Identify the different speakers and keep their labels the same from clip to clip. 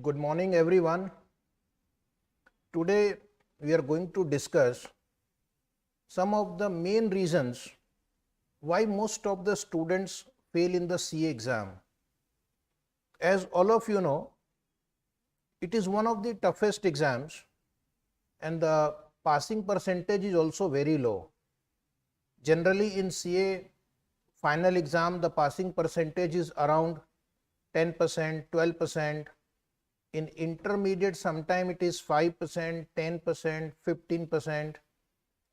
Speaker 1: Good morning, everyone. Today we are going to discuss some of the main reasons why most of the students fail in the CA exam. As all of you know, it is one of the toughest exams and the passing percentage is also very low. Generally in CA final exam, the passing percentage is around 10%, 12%. In intermediate, sometime it is 5%, 10%, 15%,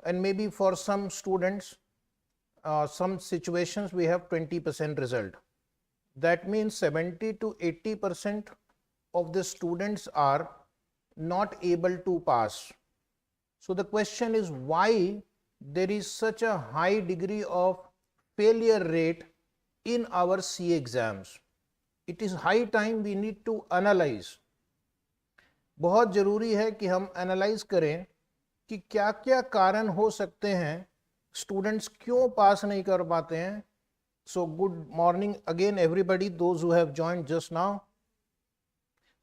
Speaker 1: and maybe for some students, some situations we have 20% result. That means 70 to 80% of the students are not able to pass. So the question is why there is such a high degree of failure rate in our CA exams. It is high time we need to analyze. बहुत ज़रूरी है कि हम analyse करें कि क्या क्या कारण हो सकते हैं, स्टूडेंट्स क्यों पास नहीं कर पाते हैं. So good morning again everybody, those who have joined just now.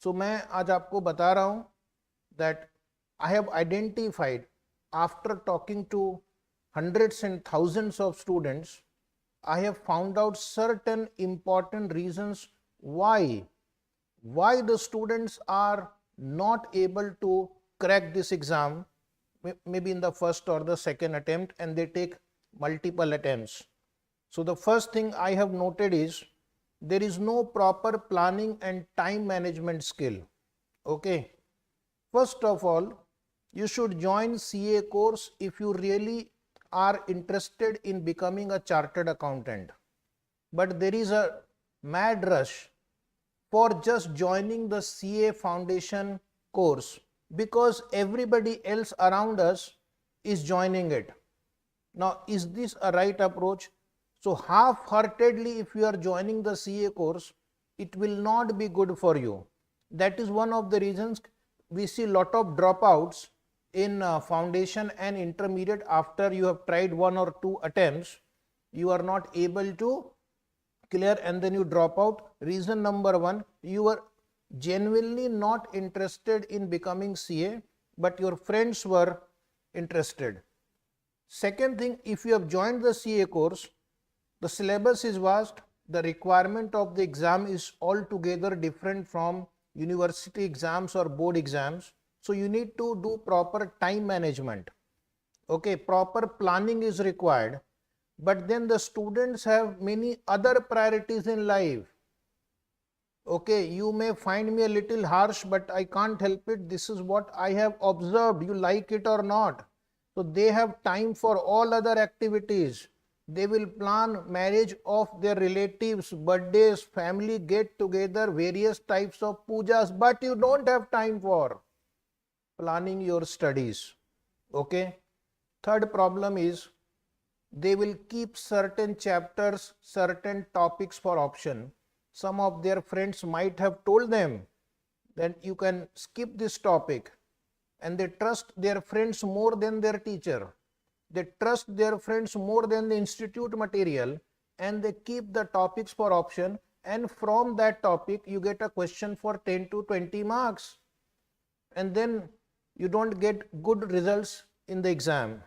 Speaker 1: So मैं आज आपको बता रहा हूं that I have identified after talking to hundreds and thousands of students, I have found out certain important reasons why the students are not able to crack this exam, maybe in the first or the second attempt, and they take multiple attempts. So the first thing I have noted is there is no proper planning and time management skill. Okay, first of all, you should join CA course if you really are interested in becoming a chartered accountant, but there is a mad rush for just joining the CA foundation course because everybody else around us is joining it. Now, is this a right approach? So half-heartedly if you are joining the CA course, it will not be good for you. That is one of the reasons we see lot of dropouts in foundation and intermediate. After you have tried one or two attempts, you are not able to clear and then you drop out. Reason number one, you are genuinely not interested in becoming CA, but your friends were interested. Second thing, if you have joined the CA course, the syllabus is vast, the requirement of the exam is altogether different from university exams or board exams. So you need to do proper time management. Okay, proper planning is required. But then the students have many other priorities in life. Okay, you may find me a little harsh, but I can't help it. This is what I have observed, you like it or not. So they have time for all other activities. They will plan marriage of their relatives, birthdays, family get together, various types of pujas, but you don't have time for planning your studies. Okay. Third problem is they will keep certain chapters, certain topics for option. Some of their friends might have told them that you can skip this topic, and they trust their friends more than their teacher. They trust their friends more than the institute material, and they keep the topics for option, and from that topic you get a question for 10 to 20 marks, and then you don't get good results in the exam.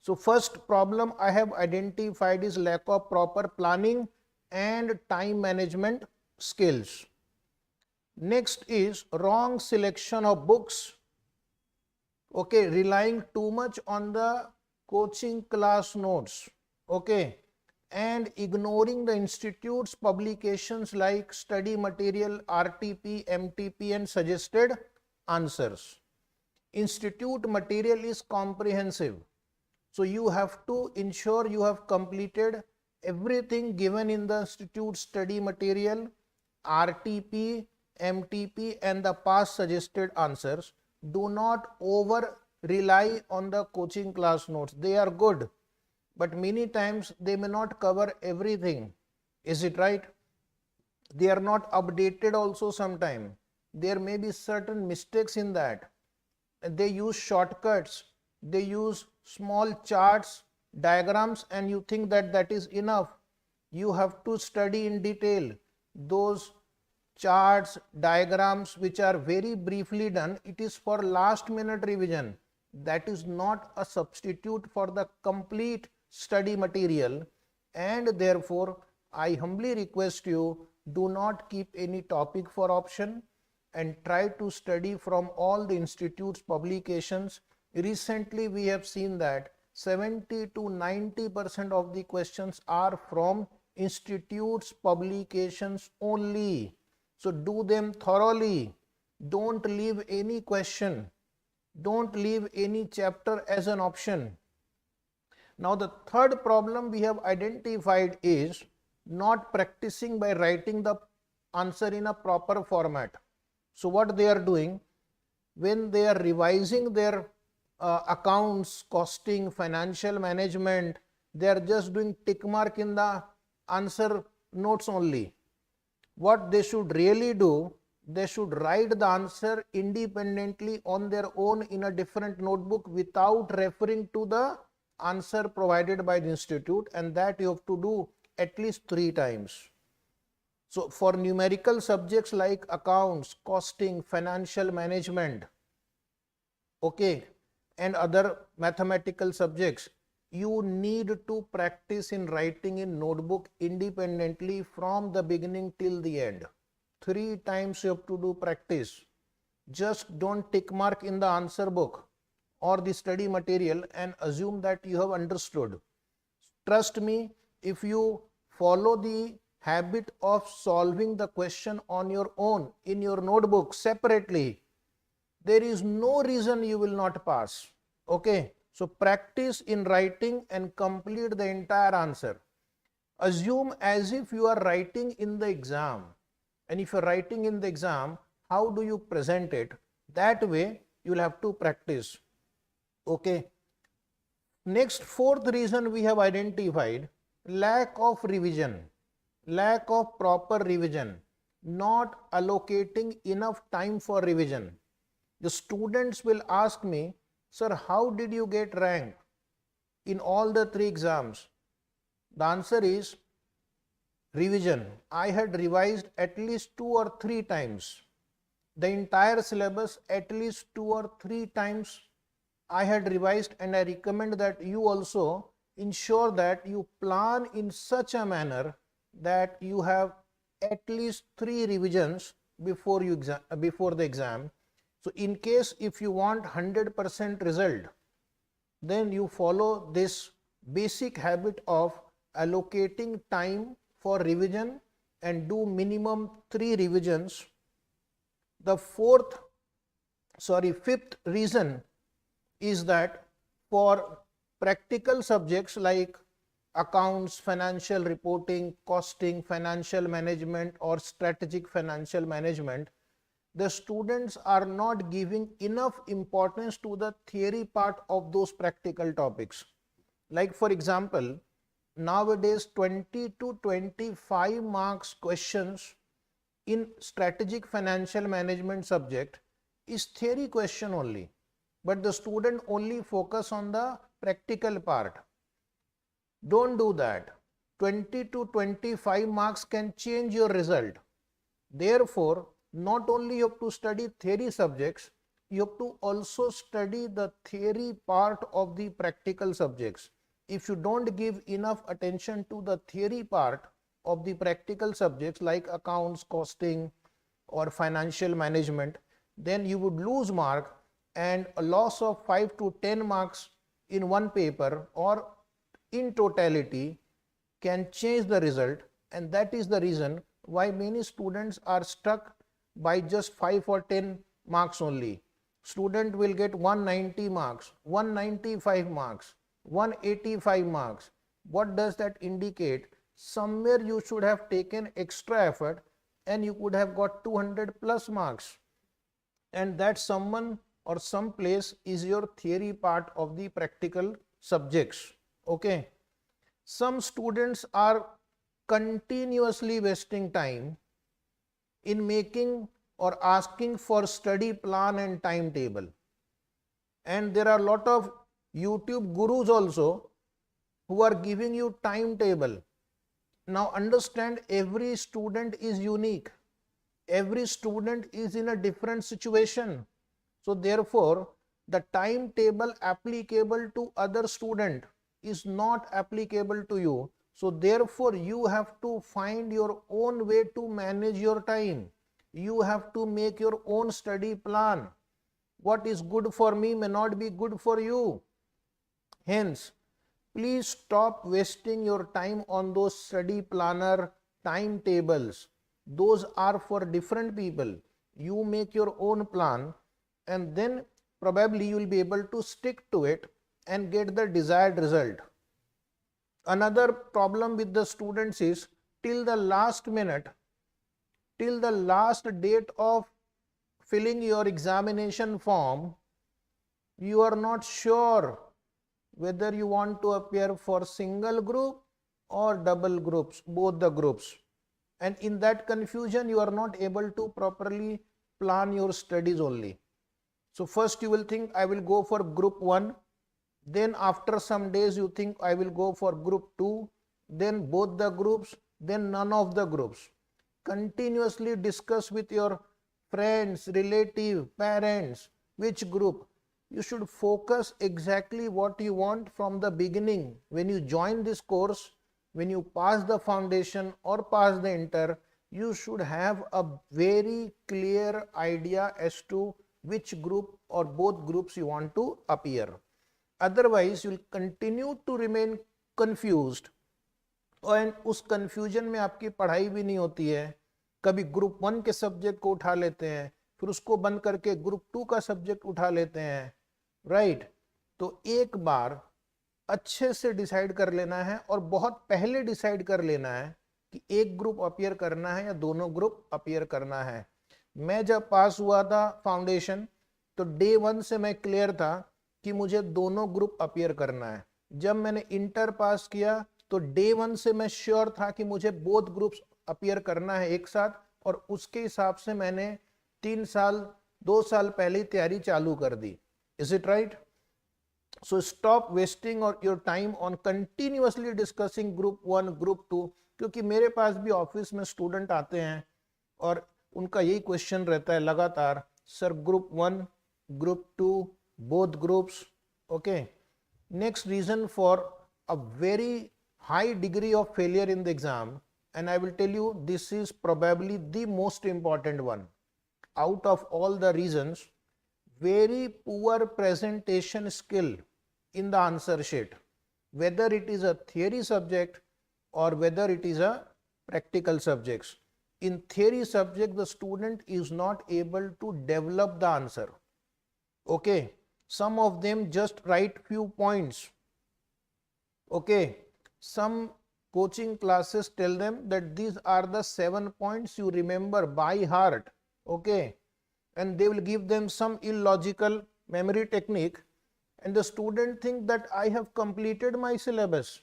Speaker 1: So first problem I have identified is lack of proper planning and time management skills. Next is wrong selection of books. Okay, relying too much on the coaching class notes. Okay, and ignoring the institute's publications like study material, RTP, MTP, and suggested answers. Institute material is comprehensive, so you have to ensure you have completed everything given in the institute study material, RTP, MTP, and the past suggested answers. Do not over rely on the coaching class notes. They are good, but many times they may not cover everything. Is it right? They are not updated also sometime. There may be certain mistakes in that. They use shortcuts, they use small charts, diagrams, and you think that that is enough. You have to study in detail those charts, diagrams which are very briefly done, it is for last minute revision. That is not a substitute for the complete study material, and therefore I humbly request you, do not keep any topic for option and try to study from all the institutes publications. Recently we have seen that 70 to 90% of the questions are from institutes publications only. So do them thoroughly. Don't leave any question. Don't leave any chapter as an option. Now the third problem we have identified is not practicing by writing the answer in a proper format. So what they are doing, when they are revising their accounts, costing, financial management, they are just doing tick mark in the answer notes only. What they should really do, they should write the answer independently on their own in a different notebook without referring to the answer provided by the institute, and that you have to do at least 3 times. So for numerical subjects like accounts, costing, financial management, okay, and other mathematical subjects, you need to practice in writing in notebook independently from the beginning till the end. 3 times you have to do practice. Just don't tick mark in the answer book or the study material and assume that you have understood. Trust me, if you follow the habit of solving the question on your own in your notebook separately, there is no reason you will not pass. Okay, so practice in writing and complete the entire answer. Assume as if you are writing in the exam, and if you are writing in the exam, how do you present it? That way you will have to practice. Okay. Next, fourth reason we have identified, lack of revision, lack of proper revision, not allocating enough time for revision. The students will ask me, sir, how did you get rank in all the 3 exams? The answer is revision. I had revised at least 2 or 3 times. The entire syllabus at least 2 or 3 times I had revised, and I recommend that you also ensure that you plan in such a manner that you have at least 3 revisions before the exam. So in case if you want 100% result, then you follow this basic habit of allocating time for revision and do minimum 3 revisions. The fifth reason is that for practical subjects like accounts, financial reporting, costing, financial management or strategic financial management, the students are not giving enough importance to the theory part of those practical topics. Like for example, nowadays 20 to 25 marks questions in strategic financial management subject is theory question only, but the student only focus on the practical part. Don't do that. 20 to 25 marks can change your result. Therefore, not only you have to study theory subjects, you have to also study the theory part of the practical subjects. If you don't give enough attention to the theory part of the practical subjects like accounts, costing or financial management, then you would lose mark, and a loss of 5 to 10 marks in one paper or in totality can change the result, and that is the reason why many students are stuck by just 5 or 10 marks only. Student will get 190 marks, 195 marks, 185 marks. What does that indicate? Somewhere you should have taken extra effort and you could have got 200 plus marks, and that someone or some place is your theory part of the practical subjects. Okay. Some students are continuously wasting time in making or asking for study plan and timetable, and there are a lot of YouTube gurus also who are giving you timetable. Now understand, every student is unique, Every student is in a different situation. So therefore, the timetable applicable to other student is not applicable to you. So therefore, you have to find your own way to manage your time. You have to make your own study plan. What is good for me may not be good for you. Hence, please stop wasting your time on those study planner timetables. Those are for different people. You make your own plan, and then probably you will be able to stick to it and get the desired result. Another problem with the students is till the last minute, till the last date of filling your examination form, you are not sure whether you want to appear for single group or double groups, both the groups. And in that confusion, you are not able to properly plan your studies only. So first you will think I will go for group 1, then after some days you think I will go for group 2, then both the groups, then none of the groups. Continuously discuss with your friends, relatives, parents, which group. You should focus exactly what you want from the beginning. When you join this course, when you pass the foundation or pass the inter, you should have a very clear idea as to which group or both groups you want to appear. Otherwise, you will continue to remain confused, और उस confusion में आपकी पढ़ाई भी नहीं होती है. कभी ग्रुप 1 के सब्जेक्ट को उठा लेते हैं, फिर उसको बंद करके ग्रुप 2 का सब्जेक्ट उठा लेते हैं, राइट. तो एक बार अच्छे से डिसाइड कर लेना है और बहुत पहले डिसाइड कर लेना है कि एक ग्रुप अपीयर करना है या दोनों ग्रुप अपीयर करना है. मैं जब पास हुआ था फाउंडेशन तो डे 1 से मैं क्लियर था कि मुझे दोनों ग्रुप अपीयर करना है. जब मैंने इंटर पास किया तो डे 1 से मैं श्योर था कि मुझे बोथ ग्रुप्स अपीयर करना है एक साथ, और उसके हिसाब से मैंने 2 साल पहले तैयारी चालू कर दी. Is it right? So stop wasting your time on continuously discussing group 1, group 2, क्योंकि मेरे पास भी ऑफिस में स्टूडेंट आते हैं और उनका यही क्वेश्चन रहता है लगातार, sir group 1, group 2, both groups. Okay. Next reason for a very high degree of failure in the exam, and I will tell you this is probably the most important one out of all the reasons, very poor presentation skill in the answer sheet, whether it is a theory subject or whether it is a practical subjects. In theory subject, the student is not able to develop the answer. Okay, some of them just write few points. Okay, some coaching classes tell them that these are the 7 points you remember by heart. Okay, and they will give them some illogical memory technique, and the student think that I have completed my syllabus.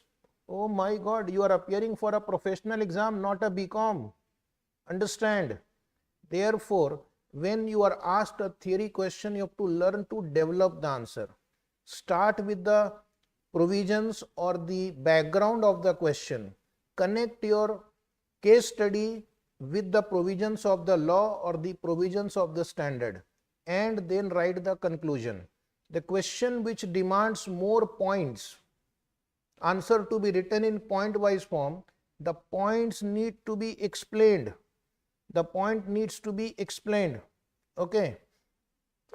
Speaker 1: Oh my God, you are appearing for a professional exam, not a BCom. Understand? Therefore, when you are asked a theory question, you have to learn to develop the answer. Start with the provisions or the background of the question. Connect your case study with the provisions of the law or the provisions of the standard, and then write the conclusion. The question which demands more points, answer to be written in point wise form, the points need to be explained. The point needs to be explained. Okay.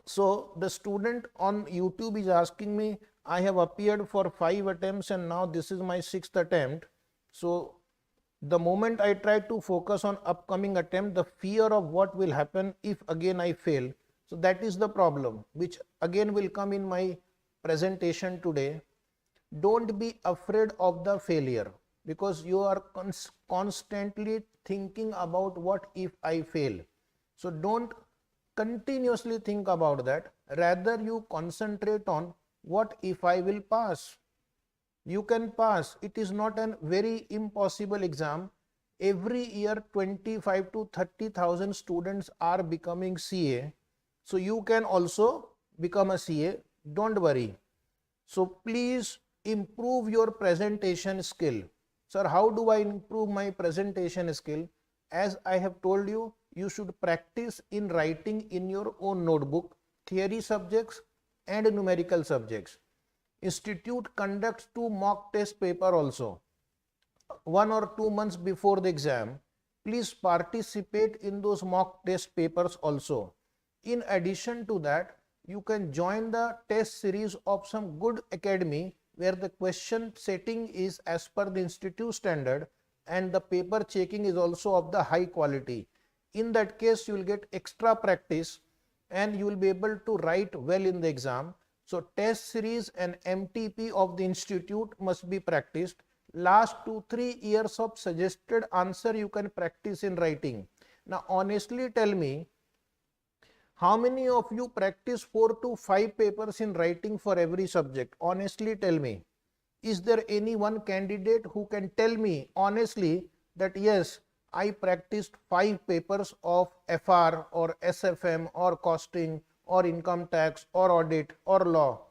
Speaker 1: So the student on YouTube is asking me, I have appeared for 5 attempts and now this is my 6th attempt. So the moment I try to focus on upcoming attempt, the fear of what will happen if again I fail. So that is the problem, which again will come in my presentation today. Don't be afraid of the failure, because you are constantly thinking about what if I fail. So don't continuously think about that. Rather, you concentrate on what if I will pass. You can pass. It is not a very impossible exam. Every year 25 to 30,000 students are becoming CA. So you can also become a CA. Don't worry. So please improve your presentation skill. Sir, how do I improve my presentation skill? As I have told you, you should practice in writing in your own notebook, theory subjects and numerical subjects. Institute conducts 2 mock test paper also, 1 or 2 months before the exam. Please participate in those mock test papers also. In addition to that, you can join the test series of some good academy where the question setting is as per the institute standard and the paper checking is also of the high quality. In that case, you will get extra practice and you will be able to write well in the exam. So test series and MTP of the institute must be practiced. Last 2-3 years of suggested answer you can practice in writing. Now honestly tell me, how many of you practice 4 to 5 papers in writing for every subject? Honestly tell me. Is there any one candidate who can tell me honestly that yes, I practiced 5 papers of FR or SFM or costing or income tax or audit or law?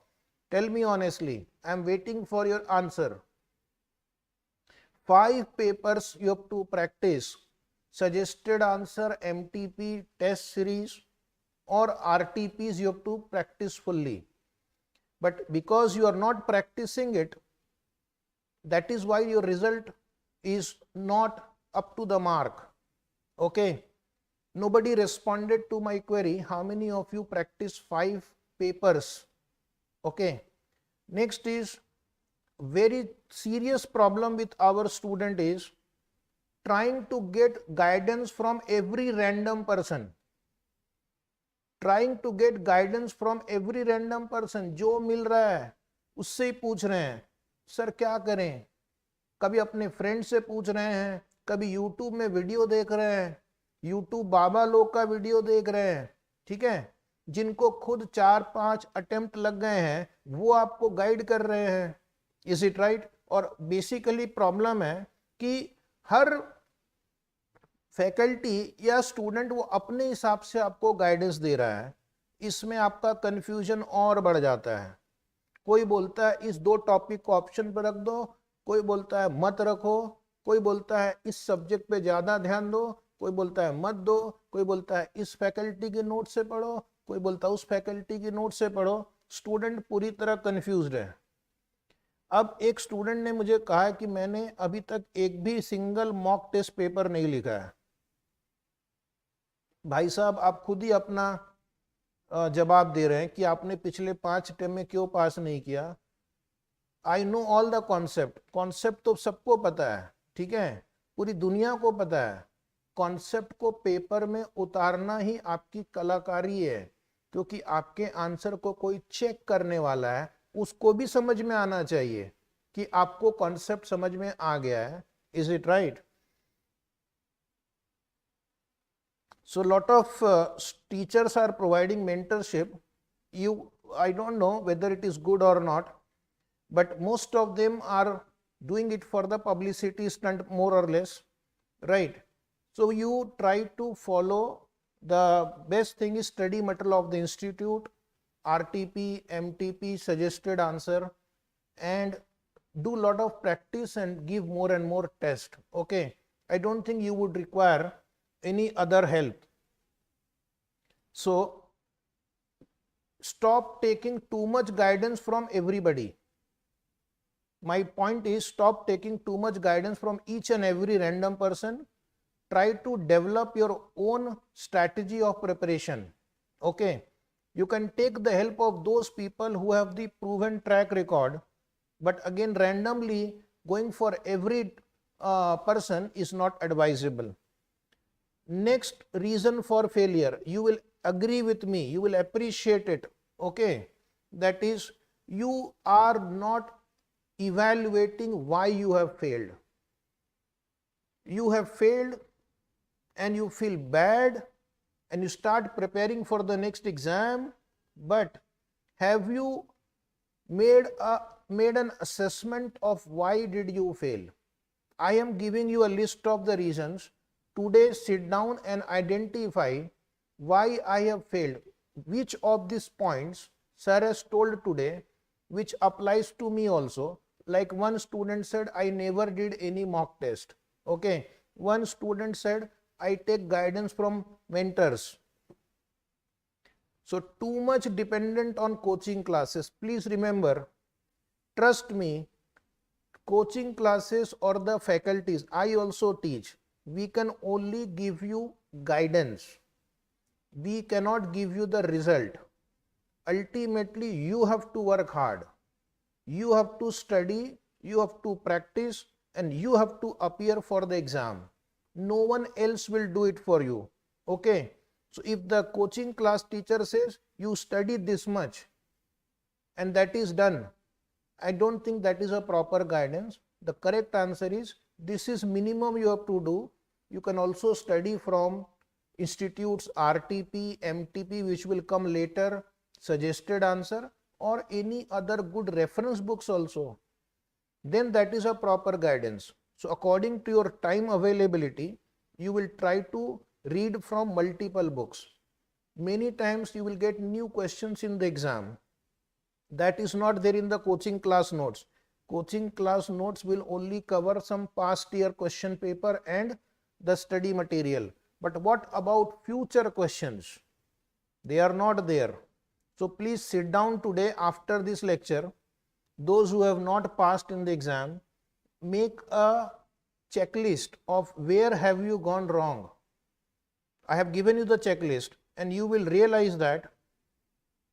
Speaker 1: Tell me honestly. I am waiting for your answer. 5 papers you have to practice. Suggested answer, MTP, test series or RTPs you have to practice fully. But because you are not practicing it, that is why your result is not up to the mark. Okay. Nobody responded to my query. How many of you practice 5 papers? Okay. Next is very serious problem with our student is trying to get guidance from every random person. Trying to get guidance from every random person. जो मिल रहा है उससे ही पूछ रहे हैं sir क्या करें. कभी अपने फ्रेंड से पूछ रहे हैं, कभी यूट्यूब में वीडियो देख रहे हैं, यूट्यूब बाबा लोग का वीडियो देख रहे हैं. ठीक है, जिनको खुद 4-5 अटेम्प्ट लग गए हैं वो आपको गाइड कर रहे हैं. Is it right? और बेसिकली प्रॉब्लम है कि हर फैकल्टी या स्टूडेंट वो अपने हिसाब से आपको गाइडेंस दे रहा है. इसमें आपका कंफ्यूजन और बढ़ जाता है. कोई बोलता है इस 2 टॉपिक को ऑप्शन पर रख दो, कोई बोलता है मत रखो, कोई बोलता है इस सब्जेक्ट पे ज्यादा ध्यान दो, कोई बोलता है मत दो, कोई बोलता है इस फैकल्टी के नोट से पढ़ो, कोई बोलता है उस फैकल्टी की नोट से पढ़ो. स्टूडेंट पूरी तरह कंफ्यूज्ड है. अब एक स्टूडेंट ने मुझे कहा कि मैंने अभी तक एक भी सिंगल मॉक टेस्ट पेपर नहीं लिखा है. भाई साहब आप खुद ही अपना जवाब दे रहे हैं कि आपने पिछले 5 अटेम्प्ट में क्यों पास नहीं किया. I know all the concept. Concept तो सबको पता है, ठीक है, पूरी दुनिया को पता है. कॉन्सेप्ट को पेपर में उतारना ही आपकी कलाकारी है, क्योंकि आपके आंसर को कोई चेक करने वाला है, उसको भी समझ में आना चाहिए कि आपको कॉन्सेप्ट समझ में आ गया है. Is it right? So lot of teachers are providing mentorship. I don't know whether it is good or not, but most of them are doing it for the publicity stunt more or less, right? So you try to follow the best thing is study material of the institute, RTP, MTP, suggested answer, and do lot of practice and give more and more test. Okay, I don't think you would require any other help. So stop taking too much guidance from everybody. My point is stop taking too much guidance from each and every random person. Try to develop your own strategy of preparation. Okay, you can take the help of those people who have the proven track record, but again randomly going for every person is not advisable. Next reason for failure, you will agree with me, you will appreciate it, okay, that is you are not evaluating why you have failed. You have failed and you feel bad and you start preparing for the next exam, but have you made an assessment of why did you fail? I am giving you a list of the reasons. Today sit down and identify why I have failed. Which of these points sir has told today which applies to me also. Like one student said I never did any mock test. Okay, one student said I take guidance from mentors. So too much dependent on coaching classes. Please remember, trust me, coaching classes or the faculties I also teach, we can only give you guidance. We cannot give you the result. Ultimately, you have to work hard. You have to study, you have to practice, and you have to appear for the exam. No one else will do it for you. Okay. So if the coaching class teacher says you study this much and that is done, I don't think that is a proper guidance. The correct answer is this is minimum you have to do. You can also study from institutes RTP, MTP, which will come later, suggested answer, or any other good reference books also. Then that is a proper guidance. So according to your time availability, you will try to read from multiple books. Many times you will get new questions in the exam. That is not there in the coaching class notes. Coaching class notes will only cover some past year question paper and the study material. But what about future questions? They are not there. So please sit down today after this lecture. Those who have not passed in the exam, make a checklist of where have you gone wrong. I have given you the checklist and you will realize that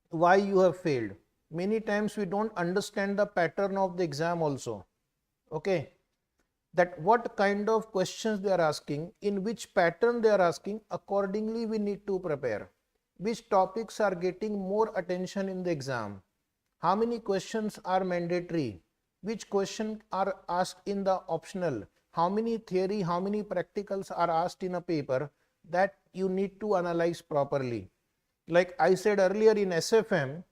Speaker 1: why you have failed. Many times we don't understand the pattern of the exam also. Okay. That what kind of questions they are asking, in which pattern they are asking, accordingly we need to prepare. Which topics are getting more attention in the exam? How many questions are mandatory? Which questions are asked in the optional? How many theory, how many practicals are asked in a paper? That you need to analyze properly. Like I said earlier, in SFM,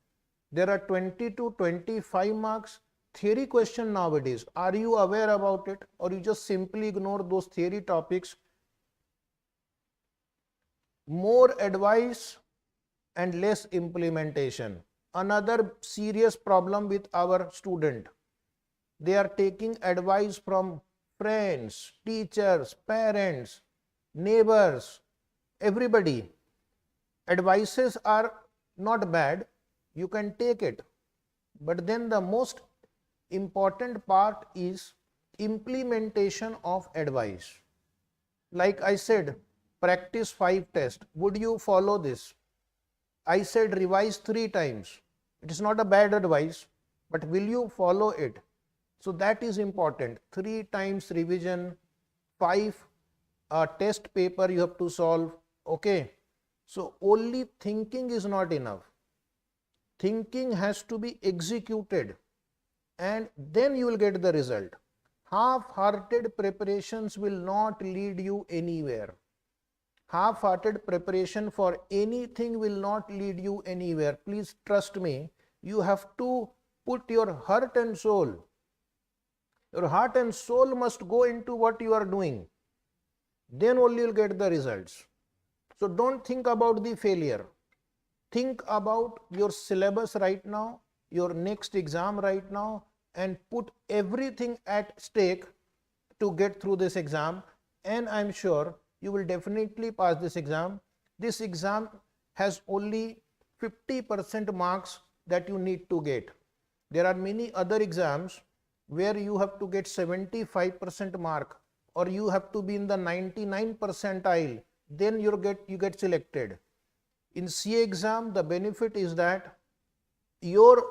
Speaker 1: there are 20 to 25 marks theory question nowadays. Are you aware about it, or you just simply ignore those theory topics? More advice and less implementation. Another serious problem with our student. They are taking advice from friends, teachers, parents, neighbors, everybody. Advices are not bad, you can take it, but then the most important part is implementation of advice. Like I said, practice 5 tests. Would you follow this? I said revise 3 times. It is not a bad advice, but will you follow it? So that is important. 3 times revision, 5 test paper you have to solve. Okay. So only thinking is not enough. Thinking has to be executed, and then you will get the result. Half-hearted preparations will not lead you anywhere. Half-hearted preparation for anything will not lead you anywhere. Please trust me. You have to put your heart and soul. Your heart and soul must go into what you are doing. Then only you will get the results. So don't think about the failure. Think about your syllabus right now, your next exam right now, and put everything at stake to get through this exam. And I'm sure you will definitely pass this exam. This exam has only 50% marks that you need to get. There are many other exams where you have to get 75% mark, or you have to be in the 99 percentile, then you get selected. In CA exam, the benefit is that your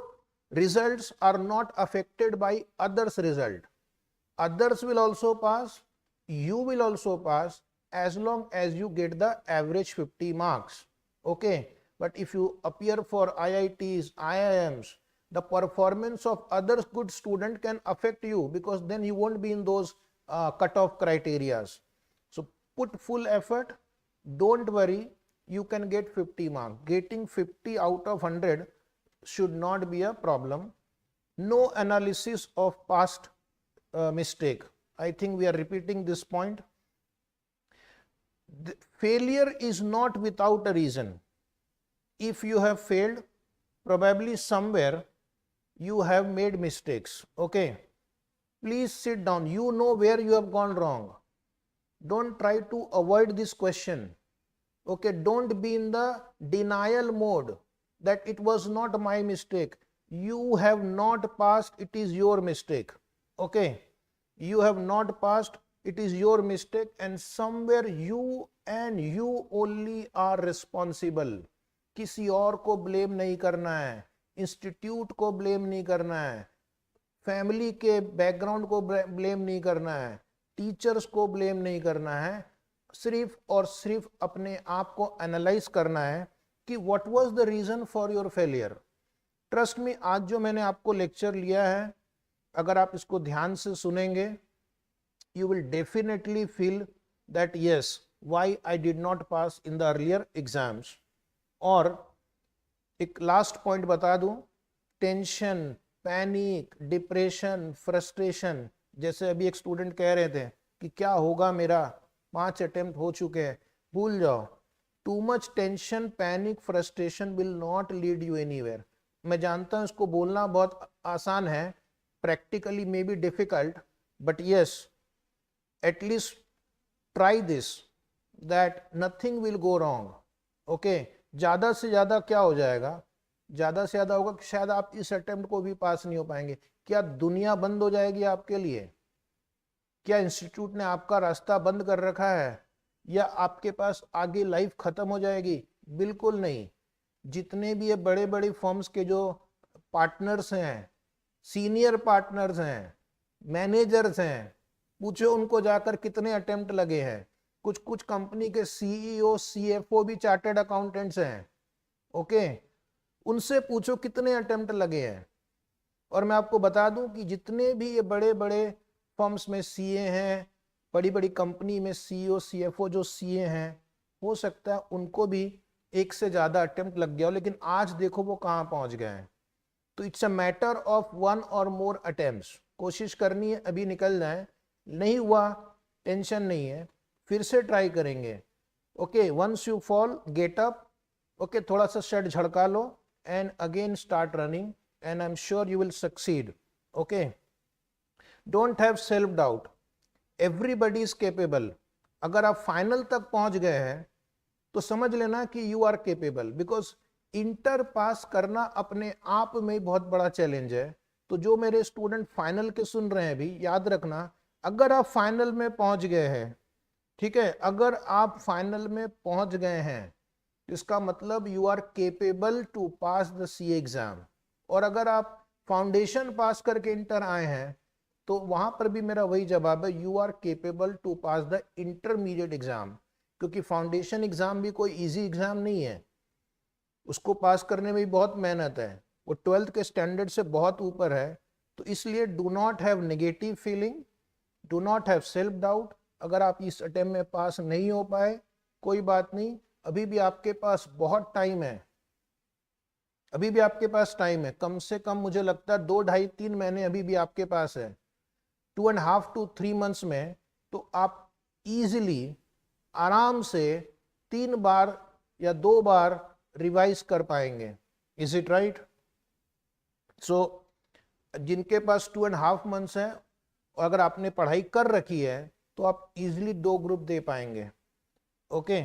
Speaker 1: results are not affected by others' result. Others will also pass, you will also pass, as long as you get the average 50 marks. Okay. But if you appear for IITs, IIMs, the performance of other good student can affect you, because then you won't be in those cutoff criterias. So put full effort. Don't worry, you can get 50 marks. Getting 50 out of 100 should not be a problem. No analysis of past mistake. I think we are repeating this point. The failure is not without a reason. If you have failed, probably somewhere you have made mistakes. Okay. Please sit down. You know where you have gone wrong. don't try to avoid this question. Okay, don't be in the denial mode that it was not my mistake. You have not passed, it is your mistake. Okay, you have not passed, it is your mistake, and somewhere you and you only are responsible. किसी और को blame नहीं करना है, institute को blame नहीं करना है, फैमिली के बैकग्राउंड को ब्लेम नहीं करना है, टीचर्स को ब्लेम नहीं करना है, सिर्फ और सिर्फ अपने आप को एनालाइज करना है कि what was the reason for your failure. Trust me, आज जो मैंने आपको लेक्चर लिया है, अगर आप इसको ध्यान से सुनेंगे, you will definitely feel that yes, why I did not pass in the earlier exams. और एक लास्ट पॉइंट बता दूं, टेंशन, पैनिक, डिप्रेशन, फ्रस्ट्रेशन, जैसे अभी एक स्टूडेंट कह रहे थे कि क्या होगा मेरा, 5 अटेम्प्ट हो चुके हैं, भूल जाओ. Too much tension, panic, frustration will not lead you anywhere. मैं जानता हूं इसको बोलना बहुत आसान है, practically may be difficult, but yes, at least try this, that nothing will go wrong. Okay, ज़्यादा से ज़्यादा क्या हो जाएगा, ज़्यादा से ज़्यादा होगा कि शायद आप इस अटेम्प्ट को भी पास नहीं हो पाएंगे. क्या दुनिया बंद हो जाएगी आपके लिए? क्या इंस्टीट्यूट ने आपका रास्ता बंद कर रखा है? या आपके पास आगे लाइफ खत्म हो जाएगी? बिल्कुल नहीं. जितने भी ये बड़े बड़े फर्म्स के जो पार्टनर्स हैं, सीनियर पार्टनर्स हैं, मैनेजर्स हैं, पूछो उनको जाकर कितने अटेम्प्ट लगे हैं. कुछ कुछ कंपनी के सीईओ, सीएफओ भी चार्टर्ड अकाउंटेंट्स हैं. ओके, उनसे पूछो कितने अटेम्प्ट लगे हैं. और मैं आपको बता दूं कि जितने भी ये बड़े बड़े फर्म्स में सीए हैं, बड़ी बड़ी कंपनी में सीईओ, सीएफओ जो सीए हैं, हो सकता है उनको भी एक से ज़्यादा अटेम्प्ट लग गया हो, लेकिन आज देखो वो कहाँ पहुँच गए हैं. तो इट्स अ मैटर ऑफ 1 और मोर अटेम्प्ट्स. कोशिश करनी है अभी निकल जाए. नहीं हुआ, टेंशन नहीं है, फिर से ट्राई करेंगे. Okay, once you fall, get up. Okay, थोड़ा सा शर्ट झड़का लो and again start running, and I am sure you will succeed. Okay, don't have self doubt, everybody is capable. अगर आप फाइनल तक पहुंच गए हैं तो समझ लेना कि you are capable, because inter pass करना अपने आप में बहुत बड़ा चैलेंज है. तो जो मेरे स्टूडेंट फाइनल के सुन रहे हैं भी, याद रखना, अगर आप फाइनल में पहुंच गए हैं, ठीक है, अगर आप फाइनल में पहुंच गए हैं, इसका मतलब you are capable to pass the C exam. और अगर आप फाउंडेशन पास करके इंटर आए हैं, तो वहां पर भी मेरा वही जवाब है, you are capable to pass the intermediate exam. क्योंकि फाउंडेशन एग्जाम भी कोई इजी एग्जाम नहीं है, उसको पास करने में भी बहुत मेहनत है, वो 12th के स्टैंडर्ड से बहुत ऊपर है. तो इसलिए do not have negative feeling, do not have self doubt. अगर आप इस अटेम्प्ट में पास नहीं हो पाए, कोई बात नहीं, अभी भी आपके पास बहुत टाइम है, अभी भी आपके पास टाइम है. कम से कम मुझे लगता है 2, 2.5, 3 महीने अभी भी आपके पास है. 2.5 to 3 months में तो आप इजीली, आराम से 3 बार या 2 बार रिवाइज कर पाएंगे. Is it right? सो जिनके पास 2.5 months है और अगर आपने पढ़ाई कर रखी है तो आप इजीली 2 ग्रुप दे पाएंगे. ओके,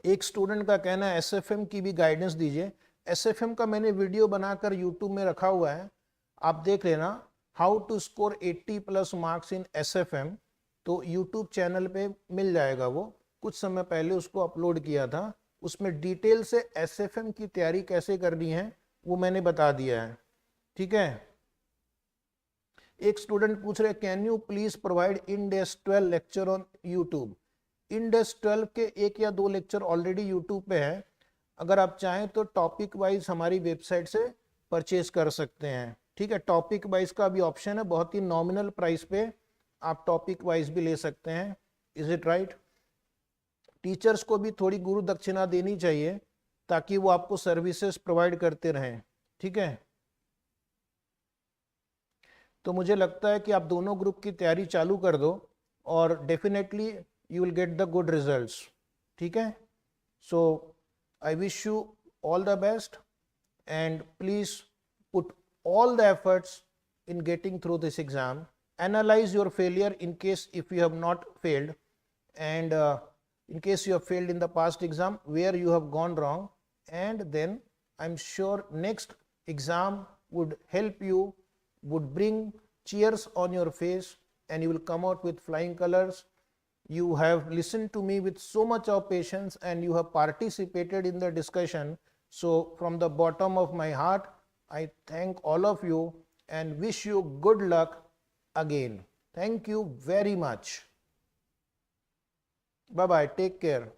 Speaker 1: एक स्टूडेंट का कहना है एसएफएम की भी गाइडेंस दीजिए. एसएफएम का मैंने वीडियो बनाकर यूट्यूब में रखा हुआ है, आप देख लेना, how to score 80+ marks in SFM. तो यूट्यूब चैनल पे मिल जाएगा वो. कुछ समय पहले उसको अपलोड किया था, उसमें डिटेल से एसएफएम की तैयारी कैसे करनी है वो मैंने बता दिया है. ठीक है. एक स्टूडेंट पूछ रहे, can you please provide index 12 lecture on YouTube. Index 12 के 1 या 2 लेक्चर ऑलरेडी यूट्यूब पे है. अगर आप चाहें तो टॉपिक वाइज हमारी वेबसाइट से परचेज कर सकते हैं. ठीक है, टॉपिक वाइज का भी ऑप्शन है, बहुत ही नॉमिनल प्राइस पे आप टॉपिक वाइज भी ले सकते हैं. Is it right? टीचर्स को भी थोड़ी गुरु दक्षिणा देनी चाहिए ताकि वो आपको सर्विसेज प्रोवाइड करते रहें. ठीक है, तो मुझे लगता है कि आप दोनों ग्रुप की तैयारी चालू कर दो और definitely you will get the good results. ठीक है, सो I wish you all the best and please put all the efforts in getting through this exam. Analyze your failure in case if you have not failed. and in case you have failed in the past exam, where you have gone wrong, and then I'm sure next exam would help you, would bring cheers on your face, and you will come out with flying colors. You have listened to me with so much of patience and you have participated in the discussion. So from the bottom of my heart, I thank all of you and wish you good luck again. Thank you very much. Bye bye. Take care.